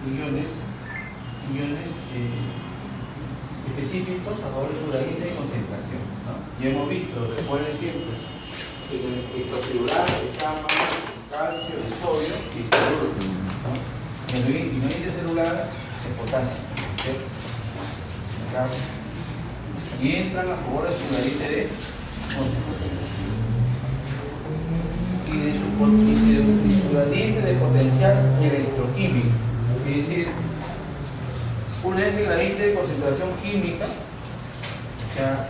iones específicos a favor de su gradiente de concentración, ¿no? Ya hemos visto, recuerden siempre, que en el hidroxilurar está calcio, el sodio y el cloruro, ¿no? En el ionite celular es potasio, ¿cierto? Acá. Y entran a favor de su gradiente de concentración y de su gradiente de potencial electroquímico, es decir, un gradiente de concentración química, o sea,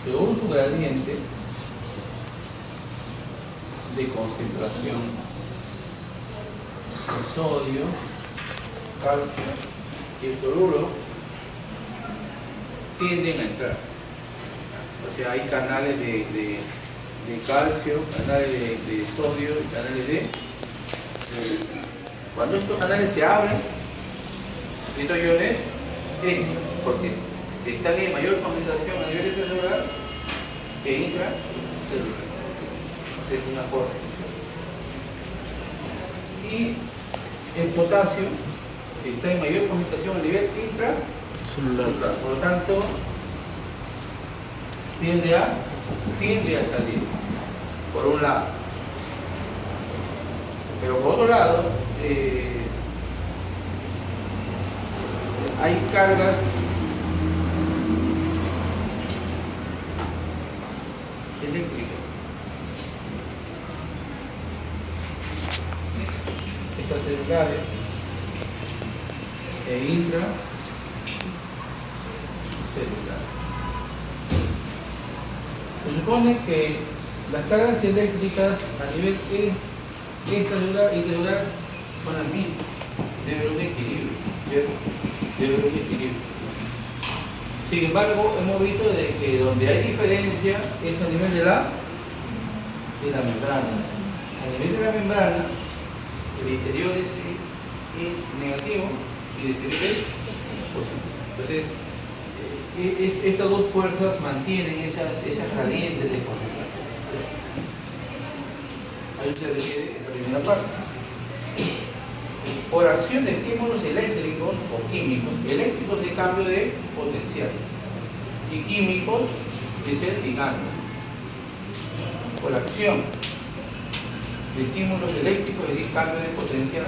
según su gradiente de concentración de sodio, calcio y el cloruro tienden a entrar. O sea, hay canales de calcio, canales de sodio y canales cuando estos canales se abren, estos iones entran, porque están en mayor concentración a nivel celular que intracelular. Es una forma. Y el potasio está en mayor concentración a nivel intracelular. Por lo tanto, tiende a salir, por un lado. Pero por otro lado, hay cargas eléctricas. Extracelulares e intracelulares. Se supone que las cargas eléctricas a nivel extracelular y celular son las mismas. Debe haber un equilibrio, ¿cierto? Debe haber un equilibrio. Sin embargo, hemos visto de que donde hay diferencia es a nivel de la membrana. A nivel de la membrana, el interior es negativo y el exterior es positivo. Entonces, estas dos fuerzas mantienen esas gradientes de concentración. A eso se refiere esta primera parte. Por acción de estímulos eléctricos o químicos, eléctricos de cambio de potencial y químicos es el ligando. Por acción de estímulos eléctricos, es decir, cambio de potencial,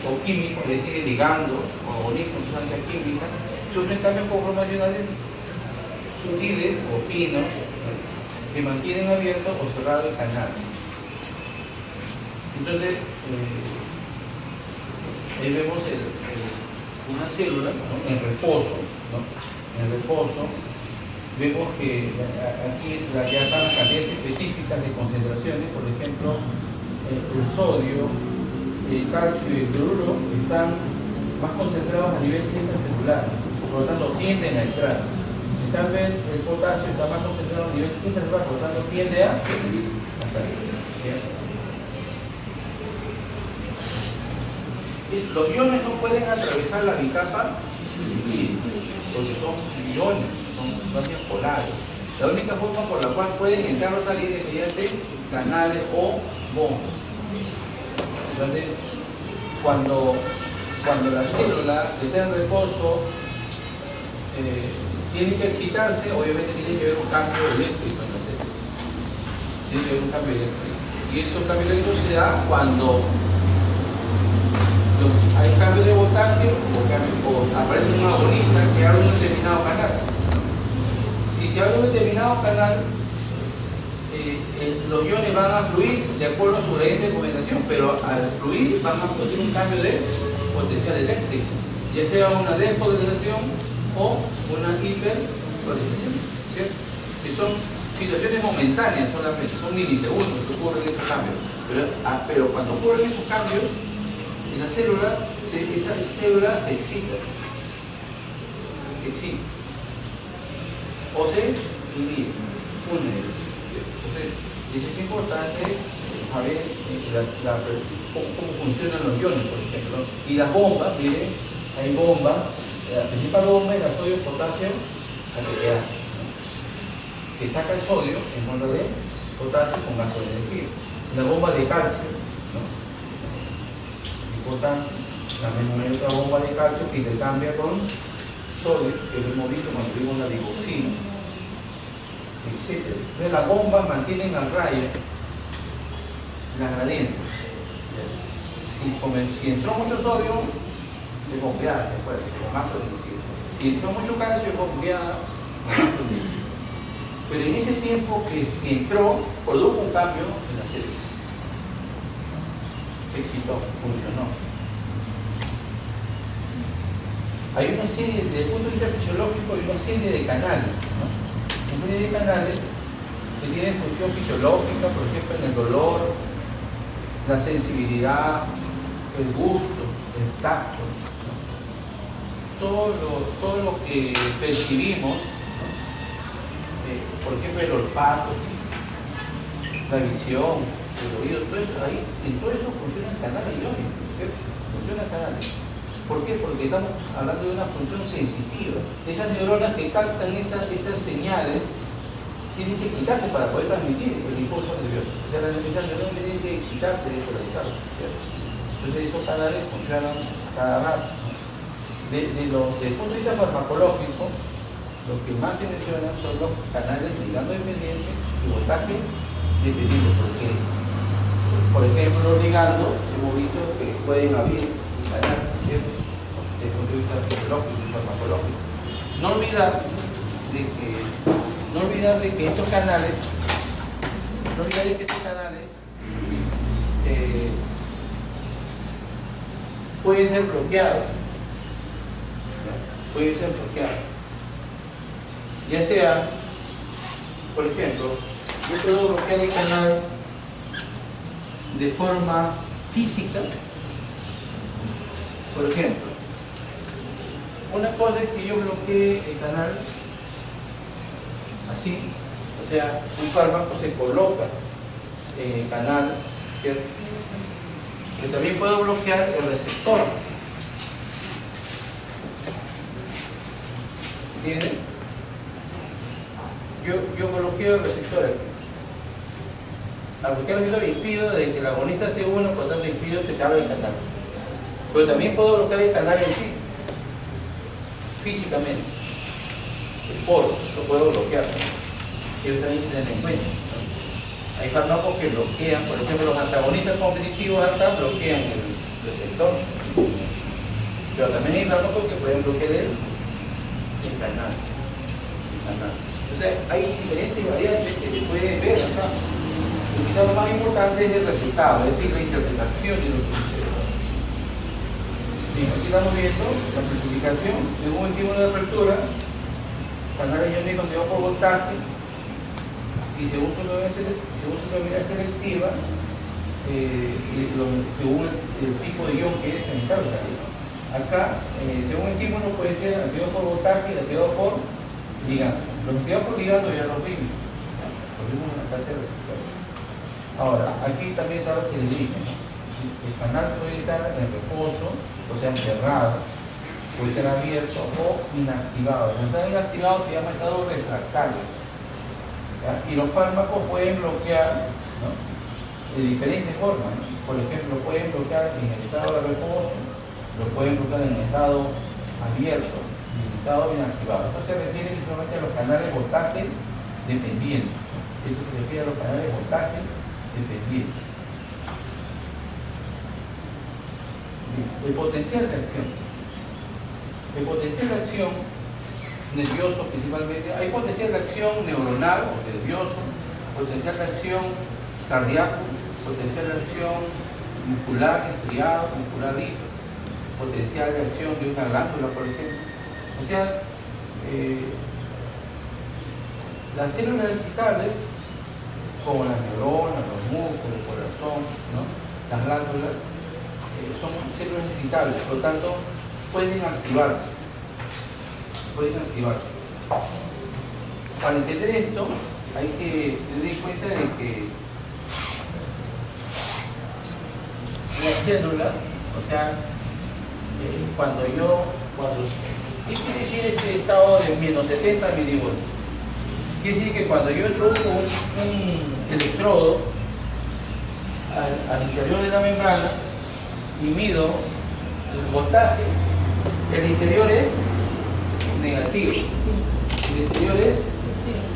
o químicos, es decir, ligando o agonismo en sustancias químicas, sufren cambios conformacionales sutiles o finos que mantienen abierto o cerrado el canal. Entonces, ahí vemos una célula, ¿no?, en reposo, ¿no? En reposo vemos que aquí ya están las cantidades específicas de concentraciones. Por ejemplo, el sodio, el calcio y el cloruro están más concentrados a nivel intracelular, por lo tanto tienden a entrar. En cambio, el potasio está más concentrado a nivel intracelular, por lo tanto tiende a salir. Los iones no pueden atravesar la bicapa porque son iones, son sustancias polares. La única forma por la cual pueden entrar o salir es mediante canales o bombas. Entonces, cuando la célula está en reposo, tiene que excitarse, obviamente tiene que haber un cambio eléctrico en la célula. Tiene que haber un cambio eléctrico. Y esos cambios eléctricos se da cuando hay cambio de voltaje o aparece un agonista que abre un determinado canal. Si se abre un determinado canal, los iones van a fluir de acuerdo a su gradiente de concentración, pero al fluir van a producir un cambio de potencial eléctrico, ya sea una despolarización o una hiperpolarización, ¿cierto? Que son situaciones momentáneas solamente, son milisegundos que ocurren esos cambios, pero cuando ocurren esos cambios en la célula, esa célula se excita o se une. Entonces, eso es importante saber cómo funcionan los iones, por ejemplo. Y las bombas, miren, hay bombas La principal bomba es la sodio-potasio, la que hace, ¿no? Que saca el sodio en forma de potasio con gasto de energía. La bomba de calcio, ¿no? Importante. También hay otra bomba de calcio que intercambia con sodio, que lo hemos visto cuando vimos la digoxina, etc. Entonces las bombas mantienen al raya las gradientes. Si entró mucho sodio, es bombeada después, con más líquido. Si entró mucho calcio, es bombeada con más líquido. Pero en ese tiempo que entró, produjo un cambio en la célula. Éxito, funcionó. Hay una serie, desde el punto de vista fisiológico, hay una serie de canales, ¿no? Una serie de canales que tienen función fisiológica, por ejemplo, en el dolor, la sensibilidad, el gusto, el tacto, ¿no? Todo lo que percibimos, ¿no? Por ejemplo, el olfato, la visión, el oído, todo eso, ahí, en todo eso funcionan canales iónicos, ¿cierto? Funcionan canales. ¿Por qué? Porque estamos hablando de una función sensitiva. Esas neuronas que captan esas señales tienen que excitarse para poder transmitir el impulso nervioso. O sea, esas neuronas tienen que excitarse y polarizarse, ¿cierto? Entonces esos canales funcionan cada rato. Desde el punto de vista farmacológico, lo que más se menciona son los canales ligando dependiente y voltaje dependiente, porque, por ejemplo, los ligandos hemos visto que pueden abrir y callar, ¿cierto? Desde el punto de vista fisiológico y farmacológico. No olvidar de que estos canales pueden ser bloqueados. Pueden ser bloqueados. Ya sea, por ejemplo, yo puedo bloquear el canal de forma física. Por ejemplo, una cosa es que yo bloquee el canal así, o sea, un fármaco se coloca en el canal, ¿cierto? Pero también puedo bloquear el receptor. ¿Entienden? Yo bloqueo el receptor aquí. Al bloquear el receptor impido de que el agonista se una, por lo tanto impido que se abra el canal. Pero también puedo bloquear el canal en sí, físicamente. El poro lo puedo bloquear. Ellos también tienen en cuenta, ¿no? Hay fármacos que bloquean, por ejemplo, los antagonistas competitivos alta bloquean el receptor. Pero también hay fármacos que pueden bloquear el canal. Entonces, hay diferentes variantes que se pueden ver acá. Y quizás lo más importante es el resultado, es decir, la interpretación de lo que sucede. Bien, aquí estamos viendo la amplificación de un estímulo de apertura, canales iónicos de bajo voltaje, y según su medida selectiva, según el tipo de ion que es en causa. Acá, según el estímulo, puede ser activado por voltaje y activado por ligando. Los activados por ligando ya los vimos. Los vimos en la clase de receptores. Ahora, aquí también está lo que le dije, ¿no? El canal puede estar en reposo, o sea, cerrado, puede estar abierto o inactivado. Cuando está inactivado se llama estado refractario. ¿Ya? Y los fármacos pueden bloquear, ¿no? De diferentes formas, ¿no? Por ejemplo, pueden bloquear en el estado de reposo, lo pueden bloquear en el estado abierto, en el estado inactivado. Esto se refiere principalmente a los canales de voltaje dependientes. Esto se refiere a los canales de voltaje dependientes. El potencial de acción. El potencial de acción nervioso principalmente. Hay potencial de acción neuronal o nervioso, potencial de acción cardíaco, potencial de acción muscular estriado, muscular liso, potencial de acción de una glándula, por ejemplo. O sea, las células excitables, como las neuronas, los músculos, el corazón, ¿no? Las glándulas, son células excitables, por lo tanto, pueden activarse. Para entender esto, hay que tener en cuenta de que la célula, o sea, cuando ¿Qué quiere decir este estado de menos 70 milivoltios? Quiere decir que cuando yo introduzco un electrodo al interior de la membrana y mido el voltaje, el interior es negativo, el exterior es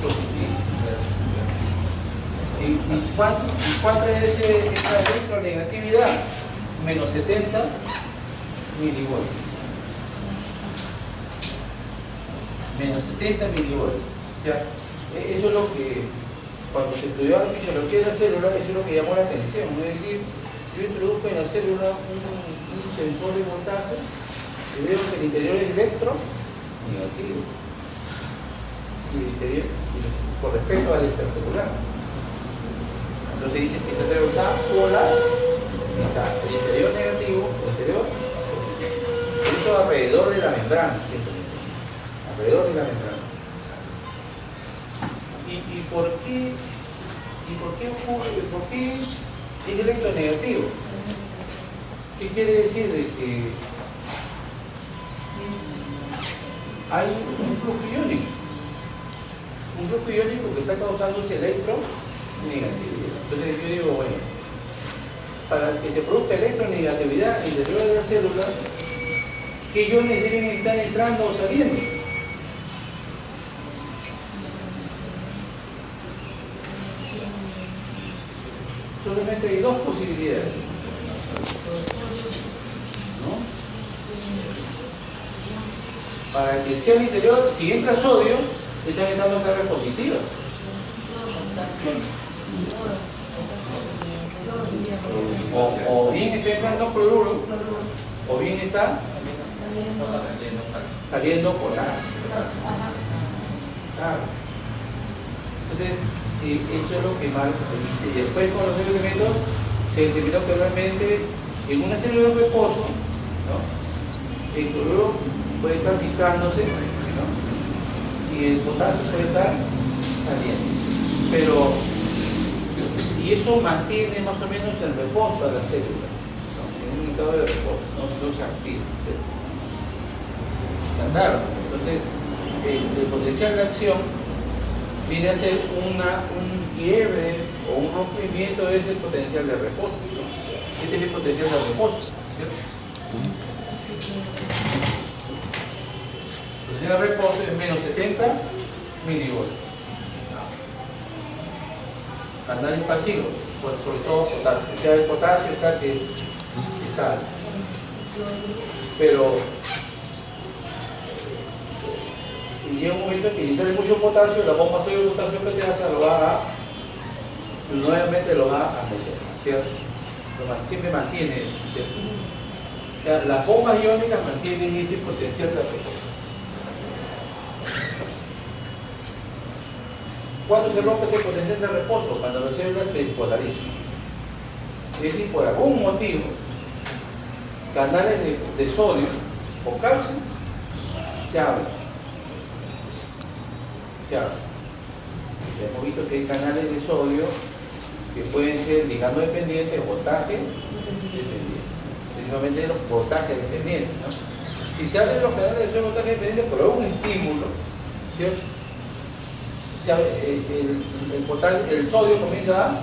positivo. ¿Y cuánto es esa electronegatividad? Menos 70 milivoltios. Menos 70 milivoltios. ¿Ya? Eso es lo que, cuando se estudió la fisiología de la célula, eso es lo que llamó la atención. Es decir, yo introduzco en la célula un sensor de voltaje y veo que el interior es electronegativo. Y el interior, con respecto al extracelular. Entonces dicen que esta célula está polar, está el interior negativo, el exterior positivo. Eso alrededor de la membrana, alrededor de la membrana. ¿Y por qué ocurre? ¿Por qué es electronegativo? ¿Qué quiere decir? De que hay un flujo iónico. Un flujo iónico que está causando ese electronegatividad. Entonces yo digo, bueno, para que se produzca electronegatividad interior de la célula, ¿qué iones deben estar entrando o saliendo? Solamente hay dos posibilidades, ¿no? Para que sea el interior, si entra sodio, están entrando cargas positivas. O bien está entrando cloruro, o bien está saliendo potasio. Claro. Entonces, eso es lo que Marx dice. Y después, con los elementos, se determinó que realmente en una célula de reposo, ¿no?, el cloruro puede estar filtrándose, ¿no?, y el potasio puede estar saliendo. Pero, y eso mantiene más o menos el reposo a la célula, ¿no?, en un estado de reposo, no se activa. ¿Está claro? Entonces, el potencial de acción viene a ser un quiebre o un rompimiento de ese potencial de reposo, ¿no? Este es el potencial de reposo, ¿cierto? El potencial de reposo es menos 70 milivoltios. Canales pasivos, pues sobre todo potasio. O sea, el potasio está que sale. Pero y llega un momento que si sale mucho potasio, la bomba sodio de potasio que te hace nuevamente lo va a meter, ¿cierto? Siempre mantiene eso, ¿cierto? O sea, las bombas iónicas mantienen este potencial de reposo. ¿Cuándo se rompe este potencial de reposo? Cuando las células se despolarizan. Es decir, por algún motivo, canales de sodio o calcio se abren. Hemos visto que hay canales de sodio que pueden ser ligando dependientes o voltaje dependiente, principalmente los voltajes dependientes, ¿no? Si se abren los canales de sodio voltaje dependiente por algún estímulo, ¿cierto?, el sodio comienza a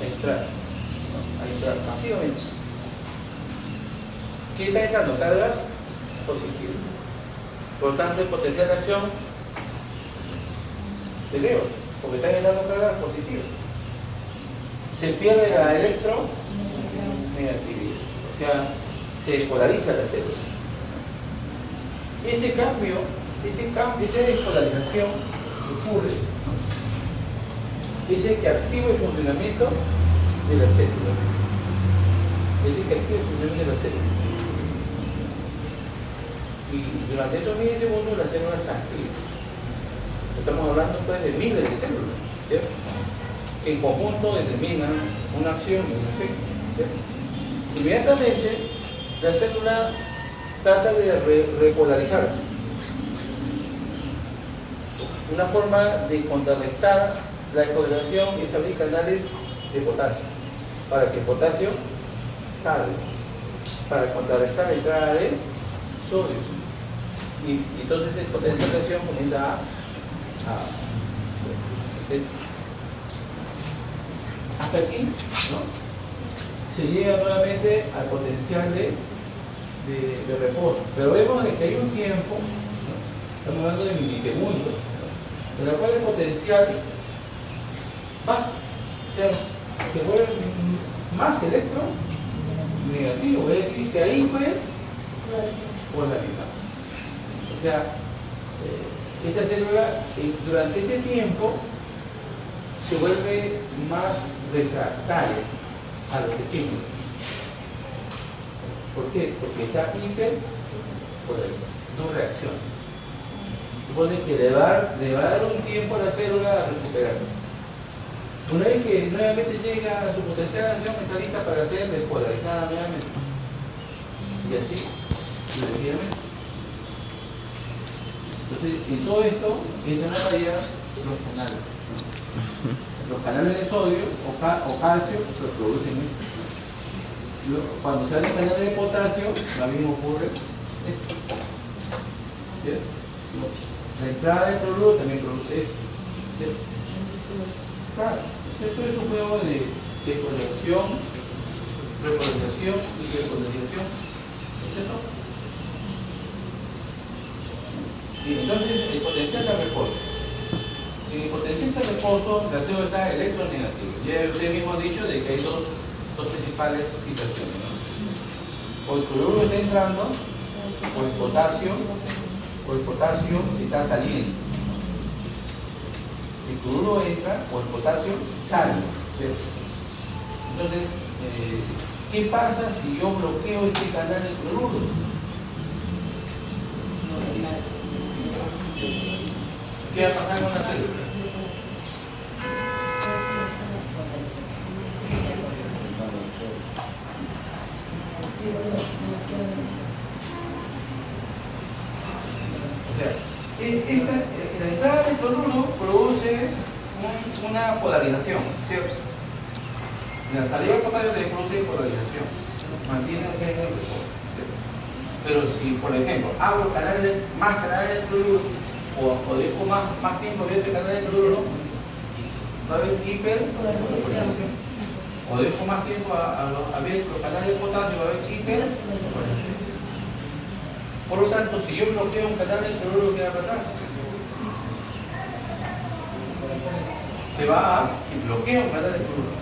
entrar, ¿no?, a entrar masivamente. ¿Qué está entrando? Cargas positivas. Por lo tanto, el potencial de acción de Leo, porque están entrando cargas positivas. Se pierde la electronegatividad, o sea, se despolariza la célula. Ese cambio, esa despolarización que ocurre, es el que activa el funcionamiento de la célula. Es el que activa el funcionamiento de la célula. Y durante esos milisegundos la célula se activa. Estamos hablando pues de miles de células, ¿cierto?, que en conjunto determinan una acción y un efecto, ¿cierto? Inmediatamente la célula trata de repolarizarse. Una forma de contrarrestar la despolarización es abrir canales de potasio, para que el potasio salga, para contrarrestar la entrada de sodio. Y y entonces el potencial de acción comienza hasta aquí, ¿no? Se llega nuevamente al potencial de reposo. Pero vemos que hay un tiempo, ¿no? Estamos hablando de milisegundos, ¿no? En el cual el potencial baja, o sea, se vuelve más electronegativo, es decir, se ahí fue polarizado. O sea, esta célula durante este tiempo se vuelve más refractaria a los estímulos. ¿Por qué? Porque está hiperpolarizada, no reacciona. Supone que le va a dar un tiempo a la célula a recuperarse. Una vez que nuevamente llega a su potencial de acción, está lista para ser despolarizada nuevamente. Y así, sucesivamente. Entonces, en todo esto, entran a variar los canales. Los canales de sodio o calcio reproducen esto. Cuando se dan los canales de potasio, lo mismo ocurre esto. ¿Cierto? La entrada de cloruro también produce esto. ¿Cierto? Claro, esto es un juego de despolarización, repolarización y despolarización. ¿Cierto? Y entonces el potencial de reposo. En el potencial de reposo, la célula está electronegativo. Ya usted mismo ha dicho de que hay dos principales situaciones, ¿no? O el cloruro está entrando, o el potasio está saliendo. El cloruro entra, o el potasio sale, ¿cierto? Entonces, ¿qué pasa si yo bloqueo este canal de cloruro? ¿Qué va a pasar con la célula? O sea, la entrada del cloruro produce una polarización, ¿cierto? La salida del potasio le produce polarización, mantiene el centro de reposo, ¿cierto? Pero si, por ejemplo, abro más canales de cloruro o dejo más tiempo abierto el canal de cloruro, va a haber hiperpolarización. O dejo más tiempo abierto los canales de potasio, va a haber hiperpolarización. Por lo tanto, si yo bloqueo un canal de cloruro, ¿qué va a pasar? Se va a, si bloqueo un canal de cloruro.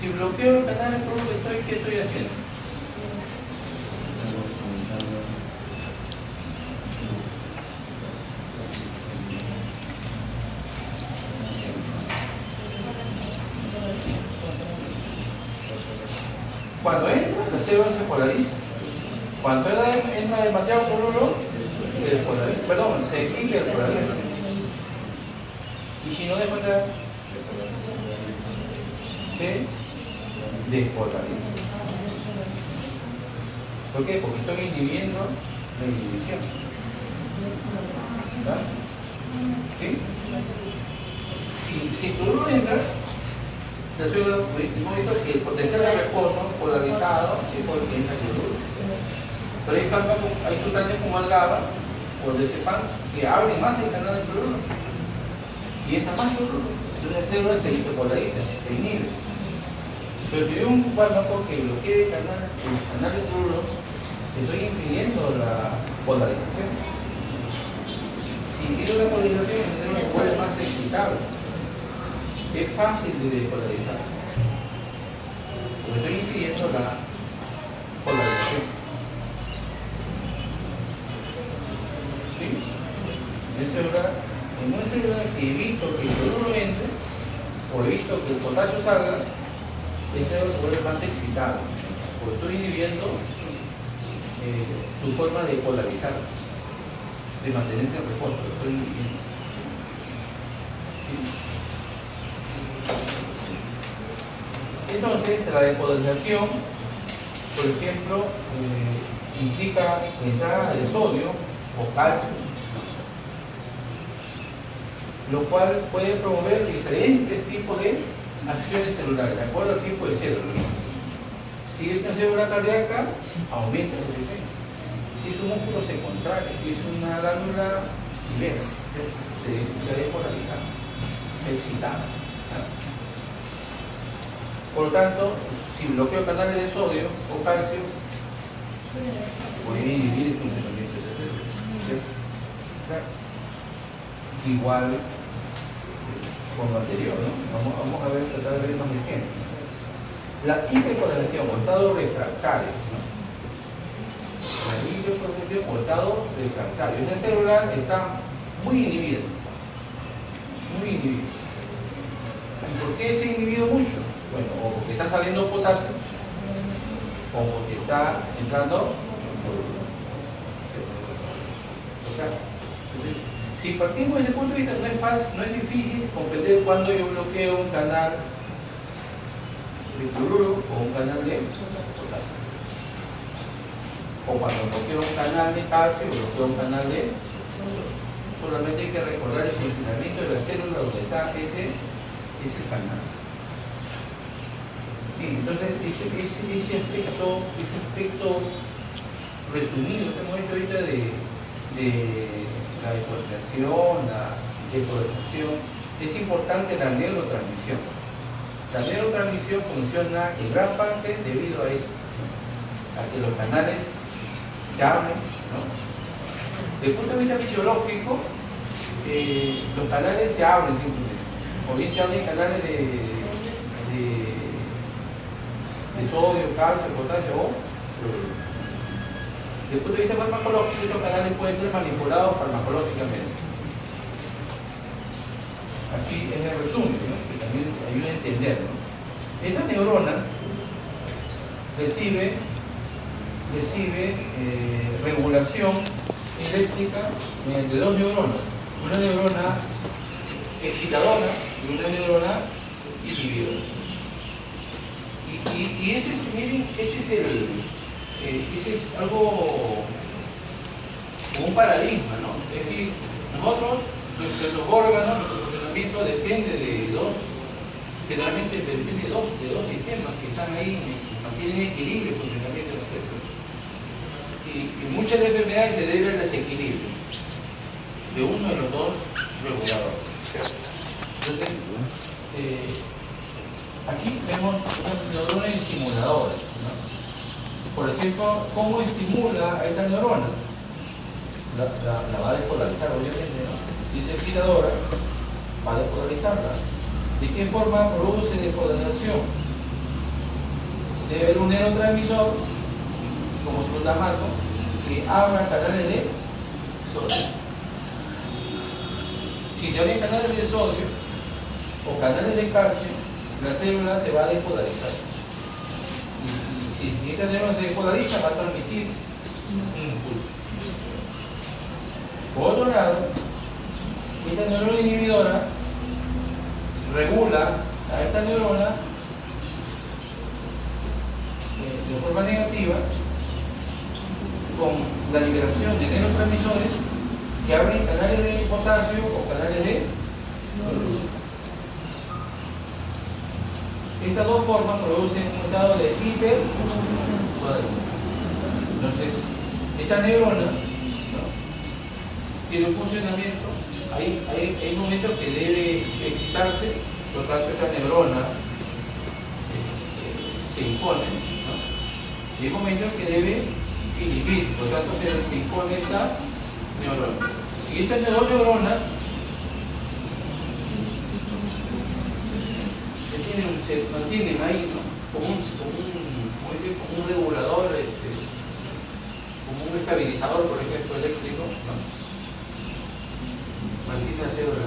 Si bloqueo el canal de cloruro, ¿qué estoy haciendo? Cuando entra, la célula se polariza. Cuando entra demasiado cloruro, se polariza. Perdón, se hiperpolariza. Y si no dejo entrar, se despolariza. ¿Por qué? Porque estoy inhibiendo la inhibición. ¿Verdad? ¿Sí? Si el cloruro entra, la célula, hemos visto que el potencial de reposo polarizado es porque entra cloruro. Pero hay sustancias como el GABA o el diazepam que abren más el canal de cloruro y entra más cloruro. Entonces la célula se hiperpolariza, se inhibe. Pero si yo un fármaco que bloquee el canal de cloruro, estoy impidiendo la polarización. Si impido la polarización, la célula se vuelve más excitable. Es fácil de despolarizar, porque estoy impidiendo la polarización. ¿Sí? En una célula que evito que el cloruro entre, o evito que el potasio salga, esta célula se vuelve más excitada, porque estoy inhibiendo su forma de polarizar, de mantenerse en reposo, lo estoy inhibiendo. ¿Sí? Entonces, la despolarización, por ejemplo, implica la entrada de sodio o calcio, lo cual puede promover diferentes tipos de acciones celulares, de acuerdo al tipo de célula. Si es una célula cardíaca, aumenta el BP. Si es un músculo, se contrae. Si es una glándula, libera. Se despolariza, se excita. Por lo tanto, si bloqueo canales de sodio o calcio, puede inhibir el funcionamiento de esa célula. Igual con lo anterior, ¿no? Vamos a ver, tratar de ver más ejemplos. La hiperpolarización o estado refractario, ¿no? La hiperpolarización o estado refractario. Esa célula está muy inhibida. Muy inhibida. ¿Y por qué se ha inhibido mucho? Bueno, o porque está saliendo potasio, o porque está entrando. O sea, si partimos desde ese punto de vista, no es fácil, no es difícil comprender cuando yo bloqueo un canal de cloruro o un canal de potasio. O cuando bloqueo un canal de calcio o bloqueo un canal de sodio. Solamente hay que recordar el funcionamiento de la célula donde está ese canal. Sí, entonces ese aspecto resumido que hemos hecho ahorita de la despolarización, la despolarización, es importante la neurotransmisión. La neurotransmisión funciona en gran parte debido a eso, ¿no? A que los canales se abren, ¿no? Desde el punto de vista fisiológico, los canales se abren simplemente. O bien se abren canales de sodio, calcio, potasio o cloruro. Desde el punto de vista farmacológico, estos canales pueden ser manipulados farmacológicamente. Aquí es el resumen, ¿no? Que también ayuda a entender, ¿no? Esta neurona recibe regulación eléctrica mediante dos neuronas. Una neurona excitadora y una neurona inhibidora. Y ese es, miren, ese es algo como un paradigma, ¿no? Es decir, nosotros, nuestros órganos, nuestro funcionamiento depende de generalmente depende de dos sistemas que están ahí, mantienen equilibrio el funcionamiento de la célula. Y muchas enfermedades se deben al desequilibrio de uno de los dos reguladores. Entonces, aquí vemos unas neuronas estimuladoras, ¿no? Por ejemplo, ¿cómo estimula a esta neurona? La va a despolarizar, obviamente, ¿no? Si es excitadora, va a despolarizarla. ¿De qué forma produce despolarización? Debe haber un neurotransmisor, como glutamato, que abra canales de sodio. Si se abren canales de sodio o canales de calcio, la célula se va a despolarizar. Y si esta neurona se despolariza, va a transmitir un impulso. Por otro lado, esta neurona inhibidora regula a esta neurona de forma negativa con la liberación de neurotransmisores que abren canales de potasio o canales de cloruro. Estas dos formas producen un estado de hiperpolarización. Entonces, esta neurona, ¿no?, tiene un funcionamiento, hay momentos que debe excitarse, por lo tanto esta neurona se impone, ¿no? Y hay momentos que debe inhibir, por lo tanto se impone esta neurona. Y estas dos neuronas se mantienen ahí, ¿no?, como un regulador, como un estabilizador, por ejemplo, eléctrico, ¿no? Mantiene la célula.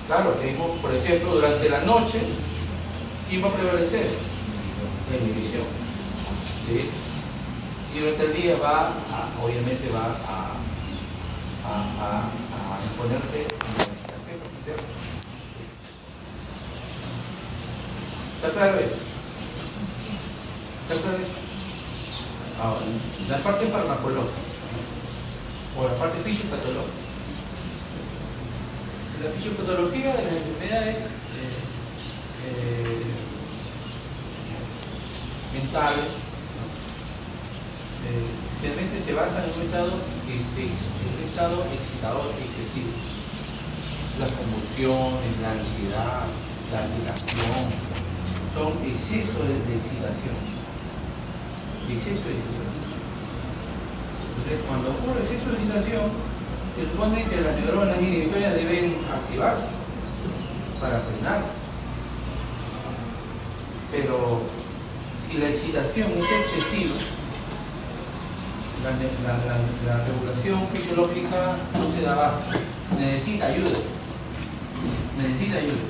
Claro, tenemos, por ejemplo, durante la noche, ¿quién va a prevalecer? La inhibición. ¿Sí? Y durante el día obviamente va a imponerse la. ¿Está claro eso? ¿Está claro eso? Ahora, la parte farmacológica, ¿no?, o la parte fisiopatológica. La fisiopatología de las enfermedades mentales, ¿no? Generalmente se basan en un estado excitador excesivo. La convulsión, la ansiedad, la agitación, son excesos de excitación. Exceso de excitación. Entonces, cuando ocurre exceso de excitación, se supone que las neuronas inhibitorias deben activarse para frenar. Pero si la excitación es excesiva, la regulación fisiológica no se da abasto. Necesita ayuda. Necesita ayuda.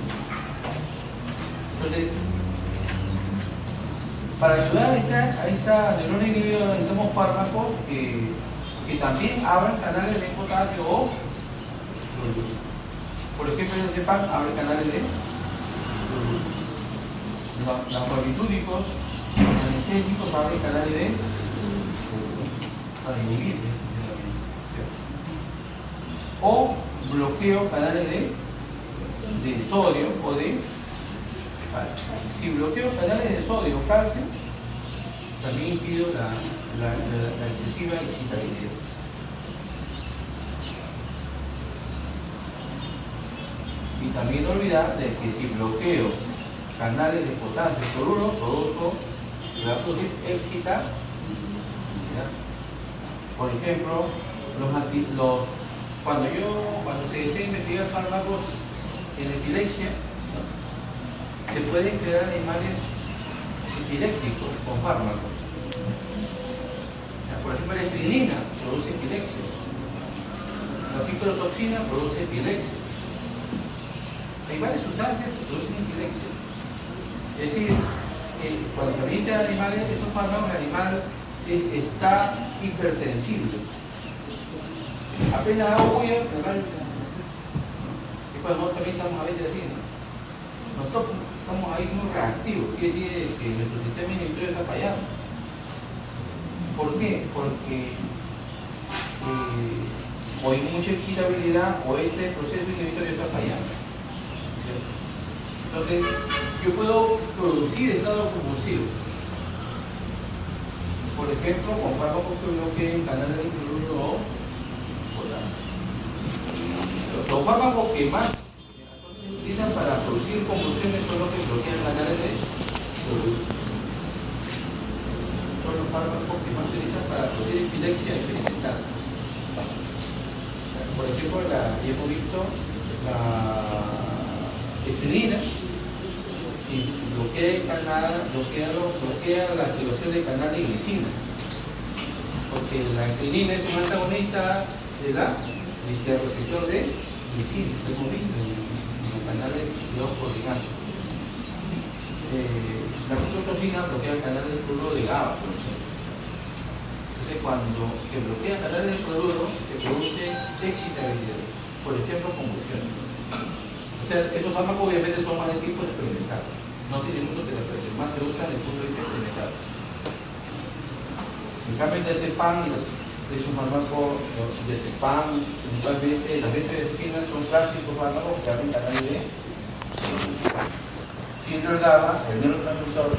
Entonces, para ayudar a esta neurona inhibidora necesitamos fármacos que también abran canales de potasio o cloruro. Por ejemplo, el Zepam abre canales de cloruro. Los barbitúricos, los anestésicos abren canales de cloruro para inhibir el funcionamiento. O bloqueo canales de sodio o de calcio. Si bloqueo canales de sodio o calcio, también impido la excesiva excitabilidad. Y también no olvidar de que si bloqueo canales de potasio y cloruro, va a producir excitabilidad. Por ejemplo, cuando se desea investigar fármacos en epilepsia, ¿no? Se pueden crear animales epilépticos con fármacos. Por ejemplo, la estridina produce epilepsia. La picrotoxina produce epilepsia. Hay varias sustancias que producen epilepsia. Es decir, cuando se administran animales, esos fármacos, el animal está hipersensible. Apenas hago bulla, el animal. Y pues nosotros también estamos a veces así, ¿no? Nosotros estamos ahí muy reactivos, quiere decir que nuestro sistema inhibitorio está fallando. ¿Por qué? Porque o hay mucha excitabilidad o este proceso inhibitorio está fallando. Entonces, yo puedo producir estados convulsivos. Por ejemplo, con fármacos que bloqueen canales de cloruro o potasio. Los fármacos que más se utilizan para producir convulsiones son los que bloquean canales de cloruro. Son los fármacos que más se utilizan para producir epilepsia experimental. Por ejemplo, ya hemos visto la estridina, si bloquea la activación del canal de glicina, porque la estridina es un antagonista del receptor de glicina, hemos visto en los canales de los coordinantes. La picrotoxina bloquea el canal de cloruro de GABA, por ejemplo. Entonces, cuando se bloquea el canal de cloruro, se produce excitabilidad, por ejemplo, convulsiones. O sea, esos fármacos obviamente son más de tipo experimental, no tienen mucho terapéutico, más se usan desde el punto de vista experimental. En cambio, el Zepam es un fármaco de Zepam, principalmente las benzodiazepinas son clásicos fármacos que abren canales de siendo el GABA, el neurotransmisor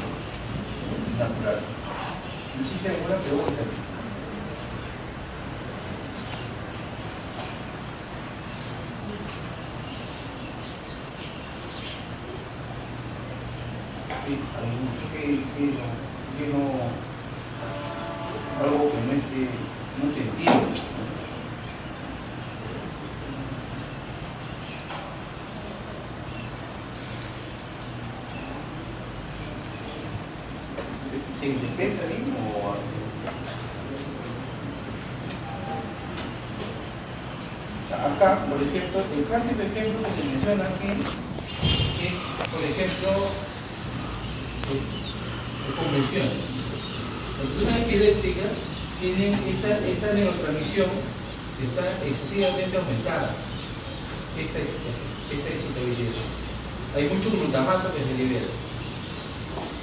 natural. No sé si hay alguna pregunta. Algo que no se entiende. ¿Se indefensa mismo o acá, por ejemplo, el clásico ejemplo que se menciona aquí es, por ejemplo, convulsiones. Las personas epilépticas tienen esta neurotransmisión que está excesivamente aumentada, esta excitabilidad. Hay mucho glutamato que se libera.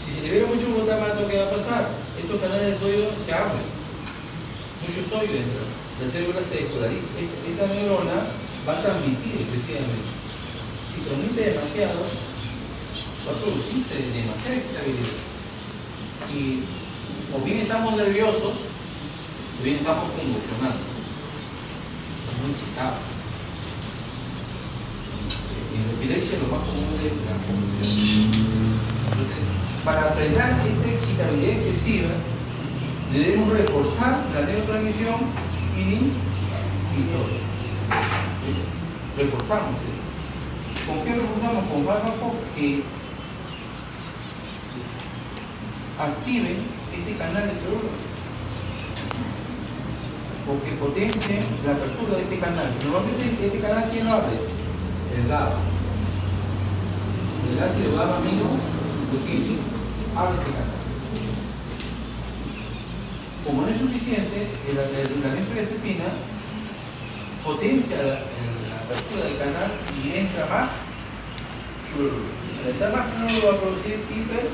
Si se libera mucho glutamato, ¿qué va a pasar? Estos canales de sodio se abren, mucho sodio dentro. La célula se despolariza. Esta neurona va a transmitir excesivamente. Si transmite demasiado, va a producirse demasiada excitabilidad. y o bien estamos nerviosos, o bien estamos convulsionando, muy excitados. En la epilepsia lo más común es la convulsión. Entonces, para frenar esta excitabilidad excesiva, debemos reforzar la neurotransmisión inhibitoria. Reforzamos. ¿Con qué reforzamos? Con fármacos que activen este canal de cerebro, o que potencien la apertura de este canal. Normalmente este canal, ¿quién lo abre? El GABA. El ácido GABA aminobutírico abre este canal. Como no es suficiente, la benzodiazepina potencia la apertura del canal y entra más fluoruro. Al entrar más fluoruro va a producir hiper,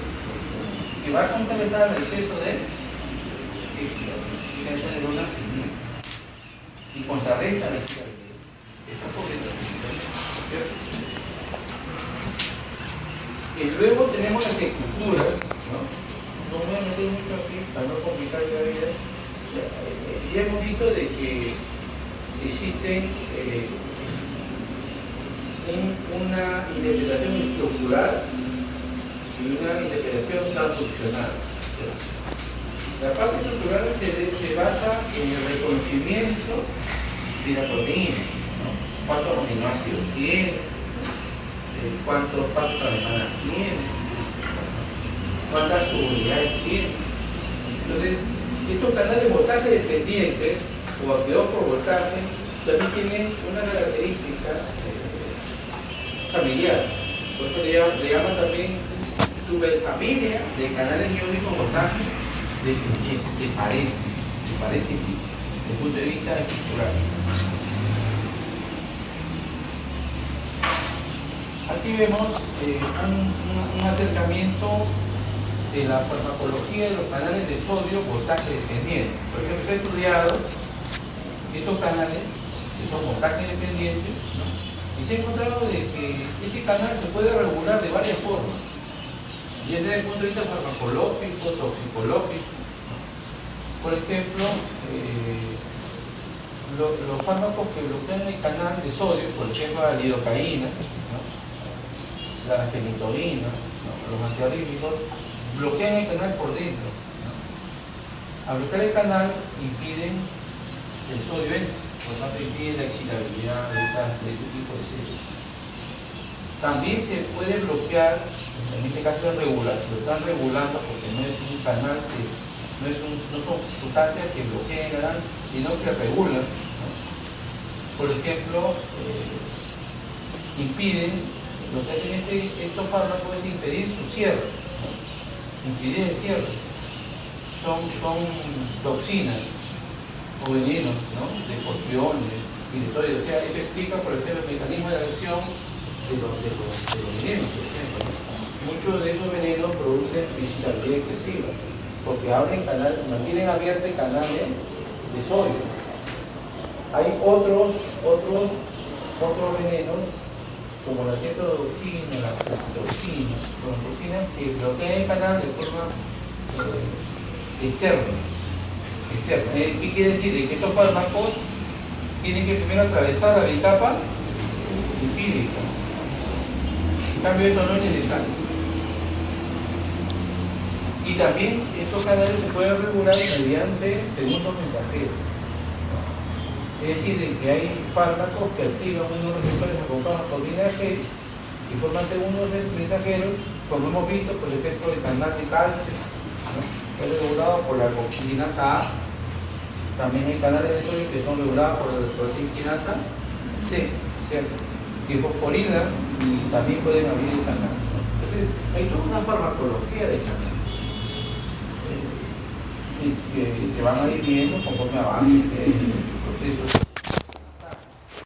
que va a contrarrestar el exceso de neuronas y contrarresta la excitabilidad. Esta es y luego tenemos las estructuras, ¿no? No me voy a meter mucho aquí para no complicar la vida. Ya hemos visto de que existe una interpretación estructural y una interpretación transduccional. La parte estructural se basa en el reconocimiento de la proteína, ¿no? Cuántos aminoácidos tiene, cuántos pasos transversales tiene, cuántas unidades tiene. Entonces, estos canales de voltaje dependientes o activados por voltaje también tienen una característica familiar. Por eso le llaman también superfamilia de canales iónicos voltaje dependientes. Se parecen desde el punto de vista estructural. Aquí vemos un acercamiento de la farmacología de los canales de sodio voltaje dependiente. Por ejemplo, se ha estudiado estos canales que son voltaje dependientes, ¿no? Y se ha encontrado de que este canal se puede regular de varias formas, y desde el punto de vista farmacológico, toxicológico, ¿no? Por ejemplo, los fármacos que bloquean el canal de sodio, por ejemplo la lidocaína, ¿no? La fenitoína, ¿no? Los antiarrítmicos, bloquean el canal por dentro, ¿no? Al bloquear el canal impiden el sodio entre, por lo tanto impiden la excitabilidad de ese tipo de células. También se puede bloquear, en este caso es regular, se lo están regulando porque no es un canal que no son sustancias que bloqueen el canal, sino que regulan, ¿no? Por ejemplo, impiden, lo que hacen estos fármacos es impedir su cierre, ¿no? Impedir el cierre. Son toxinas o venenos, ¿no? De escorpiones y de todo. O sea, esto explica, por ejemplo, el mecanismo de acción de los venenos, por ejemplo. Muchos de esos venenos producen excitabilidad excesiva, porque mantienen abierto el canal de sodio. Hay otros venenos, como la tetrodotoxina, la cetoxina, que bloquean el canal de forma externa. ¿Qué quiere decir? De que estos fármacos tienen que primero atravesar la bicapa lipídica. En cambio, esto no es necesario. Y también estos canales se pueden regular mediante segundos mensajeros. Es decir, de que hay fármacos que activan unos receptores acompañados por proteína G y forman segundos mensajeros, como hemos visto, por ejemplo, el canal de calcio, ¿no? Es regulado por la coquinasa A. También hay canales de sodio que son regulados por la proteína C, ¿cierto? Que fosforilan y también pueden abrir el canal. Entonces, hay toda una farmacología de canal que van a ir viendo conforme avance el proceso.